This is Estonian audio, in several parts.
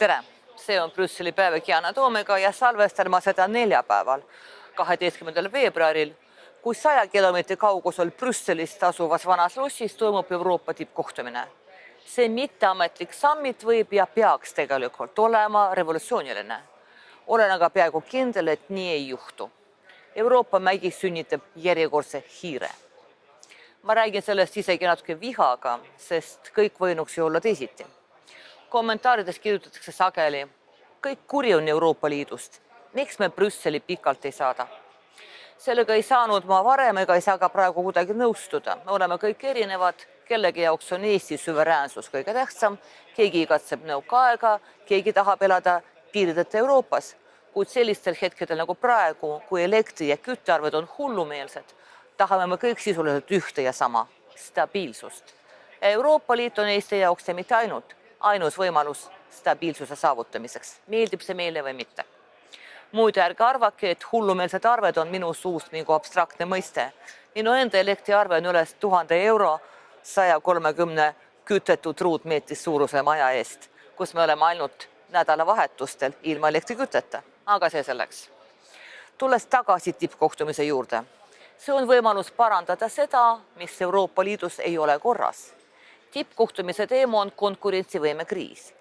Tere! See on Brüsseli päev Kiana Toomega ja salvestan ma seda neljapäeval, 12. veebruaril, kui 100 kilomeetri kaugusel Brüsselist asuvas Vanas Lossis toimub Euroopa tippkohtumine. See mitteametlik summit võib ja peaks tegelikult olema revolutsiooniline. Olen aga peaaegu kindel, et nii ei juhtu. Euroopa mägi sünnitab järjekordse hiire. Ma räägin sellest isegi natuke vihaga, sest kõik võinuks ju olla teisiti. Kommentaarides kirjutatakse sageli, kõik kuri on Euroopa Liidust. Miks me Brüsseli pikalt ei saada? Sellega ei saanud ma varem ega ei saa ka praegu kuidagi nõustuda. Me oleme kõik erinevad, kellegi jaoks on Eesti suveräänsus kõige tähtsam, keegi igatseb nõukaaega, keegi tahab elada piirideta Euroopas, kuid sellistel hetkedel nagu praegu, kui elektri- ja küttearved on hullumeelsed, tahame me kõik sisuliselt ühte ja sama, stabiilsust. Euroopa Liit on Eesti jaoks ja mitte ainus võimalus stabiilsuse saavutamiseks, meeldib see meile või mitte. Muide ärge arvake, et hullumeelsed arved on minu suust mingi abstraktne mõiste. Minu enda elektriarve on üles 1000 euro 130 kütetud ruutmeetris suuruse maja eest, kus me oleme ainult nädalavahetustel ilma elektriküteta, aga see selleks. Tulles tagasi tippkohtumise juurde, see on võimalus parandada seda, mis Euroopa Liidus ei ole korras. Tippkohtumise teema on konkurentsivõime kriis.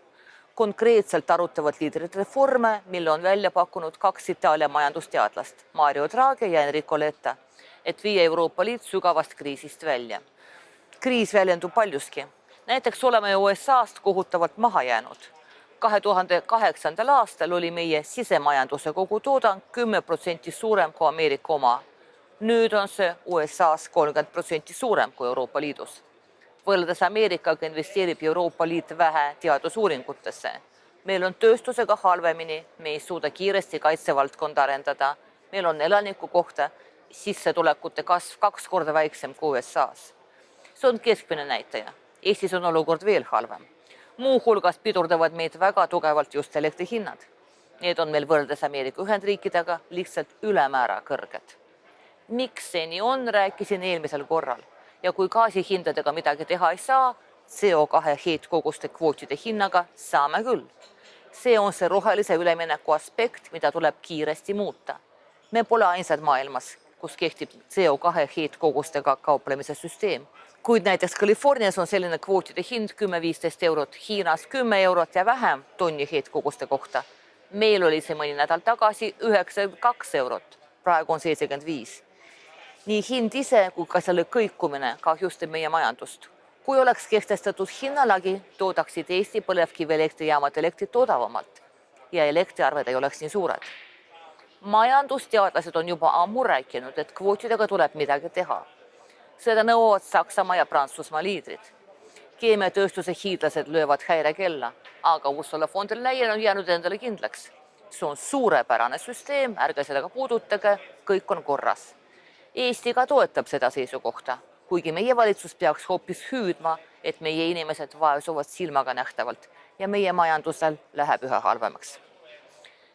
Konkreetselt arutavad liidrid reforme, mille on välja pakkunud 2 Itaalia majandusteadlast, Mario Draghi ja Enrico Letta, et viia Euroopa Liit sügavast kriisist välja. Kriis väljendub paljuski. Näiteks oleme USA-st kohutavalt maha jäänud. 2008. aastal oli meie sisemajanduse kogutoodang 10% suurem kui Ameerika oma. Nüüd on see USA-s 30% suurem kui Euroopa Liidus. Võrreldes Ameerikaga investeerib Euroopa Liit vähe teadusuuringutesse. Meil on tööstusega halvemini, me ei suuda kiiresti kaitsevaldkonda arendada. Meil on elaniku kohta sissetulekute kasv 2 korda väiksem kui USA-s. See on keskmine näitaja. Eestis on olukord veel halvem. Muu hulgas pidurdavad meid väga tugevalt just elektrihinnad. Need on meil võrreldes Ameerika Ühendriikidega lihtsalt ülemäära kõrged. Miks see nii on, rääkisin eelmisel korral. Ja kui gaasihindadega midagi teha ei saa, CO2 heitkoguste kvootide hinnaga saame küll. See on see rohelise ülemineku aspekt, mida tuleb kiiresti muuta. Me pole ainsad maailmas, kus kehtib CO2 heitkogustega kauplemise süsteem. Kuid näiteks Californias on selline kvootide hind 10-15 eurot, Hiinas 10 eurot ja vähem tonni heitkoguste kohta. Meil oli see mõni nädal tagasi 92 eurot, praegu on 75. Nii hind ise kui ka selle kõikumine kahjustab meie majandust. Kui oleks kehtestatud hinnalagi, toodaksid Eesti põlevkivielektrijaamad elektrit odavamalt ja elektriarved ei oleks nii suured. Majandusteadlased on juba ammu rääkinud, et kvootidega tuleb midagi teha. Seda nõuavad Saksamaa ja Prantsusmaa liidrid. Keemiatööstuse hiidlased löövad häirekella, aga Ursula von der Leyen on jäänud endale kindlaks. See on suurepärane süsteem, ärge sellega puudutage, kõik on korras. Eesti ka toetab seda seisukohta, kuigi meie valitsus peaks hoopis hüüdma, et meie inimesed vaesuvad silmaga nähtavalt ja meie majandusel läheb üha halvemaks.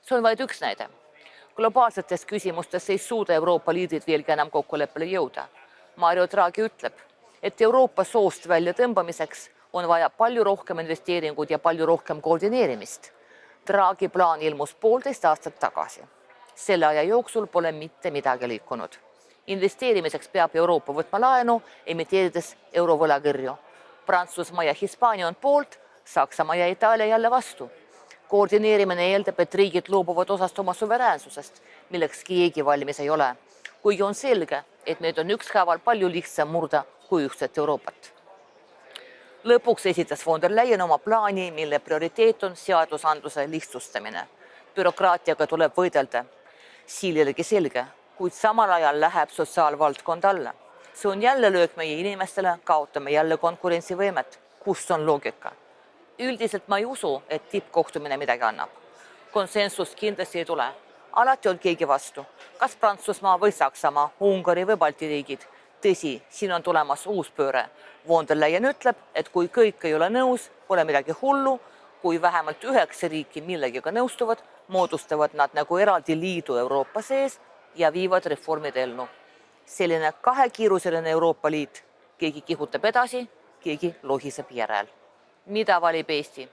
See on vaid üks näide. Globaalsetes küsimustes ei suuda Euroopa Liidrid veelgi enam kokkuleppele jõuda. Mario Draghi ütleb, et Euroopa soost välja tõmbamiseks on vaja palju rohkem investeeringud ja palju rohkem koordineerimist. Draghi plaan ilmus 1,5 aastat tagasi. Selle aja jooksul pole mitte midagi liikunud. Investeerimiseks peab Euroopa võtma laenu, emiteerides eurovõlakirju. Prantsusmaa ja Hispaania on poolt, Saksamaa ja Itaalia jälle vastu. Koordineerimine eeldab, et riigid loobuvad osast oma suveräänsusest, milleks keegi valmis ei ole. Kuigi on selge, et meid on ükshaaval palju lihtsam murda kui ühtset Euroopat. Lõpuks esitas von der Leyen oma plaani, mille prioriteet on seadusandluse lihtsustamine. Bürokraatiaga tuleb võidelda. Siililegi selge, kuid samal ajal läheb sotsiaalvaldkond alla. See on jälle löök meie inimestele, kaotame jälle konkurentsivõimet. Kus on loogika? Üldiselt ma ei usu, et tippkohtumine midagi annab. Konsensust kindlasti ei tule. Alati on keegi vastu. Kas Prantsusmaa või Saksamaa, Ungari või Balti riigid. Tõsi, siin on tulemas uus pööre. Von der Leyen ütleb, et kui kõik ei ole nõus, pole midagi hullu, kui vähemalt 9 riiki millegiga nõustuvad, moodustavad nad nagu eraldi liidu Euroopa sees ja viivad reformid ellu. Selline kahekiiruseline Euroopa Liit. Keegi kihutab edasi, keegi lohiseb järel. Mida valib Eesti?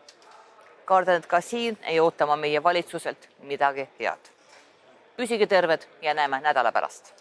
Kardan, et ka siin ei oota ma meie valitsuselt midagi head. Püsige terved ja näeme nädala pärast.